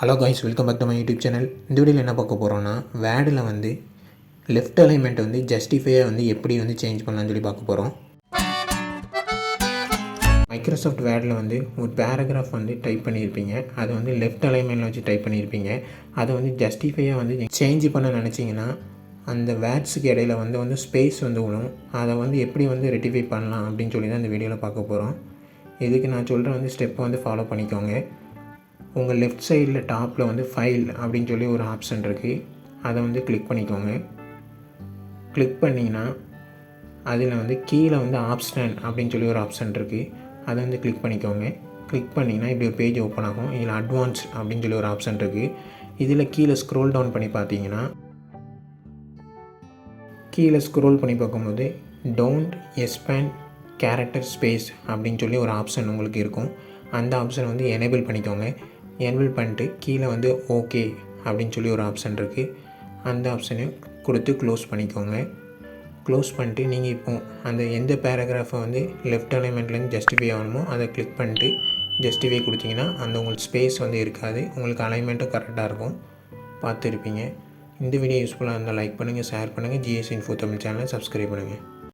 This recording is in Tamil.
Hello guys, welcome back to my YouTube channel. இந்த வீடியோவில் என்ன பார்க்க போகிறோன்னா, வேர்டில் வந்து லெஃப்ட் அலைன்மெண்ட் வந்து ஜஸ்டிஃபையாக வந்து எப்படி வந்து சேஞ்ச் பண்ணலான்னு சொல்லி பார்க்க போகிறோம். மைக்ரோசாஃப்ட் வேர்டில் வந்து ஒரு பேராகிராஃப் வந்து டைப் பண்ணியிருப்பீங்க. அதை வந்து லெஃப்ட் அலைன்மெண்ட்டில் வச்சு டைப் பண்ணியிருப்பீங்க. அதை வந்து ஜஸ்டிஃபையாக வந்து சேஞ்ச் பண்ண நினச்சிங்கன்னா அந்த வேர்ட்ஸுக்கு இடையில வந்து ஸ்பேஸ் வந்து விடும். அதை வந்து எப்படி வந்து ரெட்டிஃபை பண்ணலாம் அப்படின்னு சொல்லி தான் இந்த வீடியோவில் பார்க்க போகிறோம். இதுக்கு நான் சொல்கிற வந்து ஸ்டெப்பை வந்து ஃபாலோ பண்ணிக்கோங்க. உங்கள் லெஃப்ட் சைடில் டாப்பில் வந்து ஃபைல் அப்படின்னு சொல்லி ஒரு ஆப்ஷன் இருக்குது. அதை வந்து கிளிக் பண்ணிக்கோங்க. கிளிக் பண்ணிங்கன்னா அதில் வந்து கீழே வந்து ஆப்ஷன் அப்படின்னு சொல்லி ஒரு ஆப்ஷன் இருக்குது. அதை வந்து கிளிக் பண்ணிக்கோங்க. கிளிக் பண்ணிங்கன்னா இப்படி ஒரு பேஜ் ஓப்பன் ஆகும். இதில் அட்வான்ஸ் அப்படின்னு சொல்லி ஒரு ஆப்ஷன் இருக்குது. இதில் கீழே ஸ்க்ரோல் டவுன் பண்ணி பார்த்தீங்கன்னா கீழே ஸ்க்ரோல் பண்ணி பார்க்கும்போது டோன்ட் எக்ஸ்பேண்ட் கேரக்டர் ஸ்பேஸ் அப்படின்னு சொல்லி ஒரு ஆப்ஷன் உங்களுக்கு இருக்கும். அந்த ஆப்ஷனை வந்து எனேபிள் பண்ணிக்கோங்க. எனேபிள் பண்ணிட்டு கீழே வந்து ஓகே அப்படின்னு சொல்லி ஒரு ஆப்ஷன் இருக்குது. அந்த ஆப்ஷனையும் கொடுத்து க்ளோஸ் பண்ணிக்கோங்க. க்ளோஸ் பண்ணிட்டு நீங்கள் இப்போது அந்த எந்த பேராகிராஃபை வந்து லெஃப்ட் அலைன்மெண்ட்லேருந்து ஜஸ்டிஃபை ஆகணுமோ அதை கிளிக் பண்ணிட்டு ஜஸ்டிஃபை கொடுத்தீங்கன்னா அந்த உங்களுக்கு ஸ்பேஸ் வந்து இருக்காது. உங்களுக்கு அலைன்மெண்ட்டும் கரெக்டாக இருக்கும். பார்த்துருப்பீங்க. இந்த வீடியோ யூஸ்ஃபுல்லாக இருந்தால் லைக் பண்ணுங்கள், ஷேர் பண்ணுங்கள். ஜிஎஸ் இன்ஃபோ தமிழ் சேனலை சப்ஸ்கிரைப் பண்ணுங்கள்.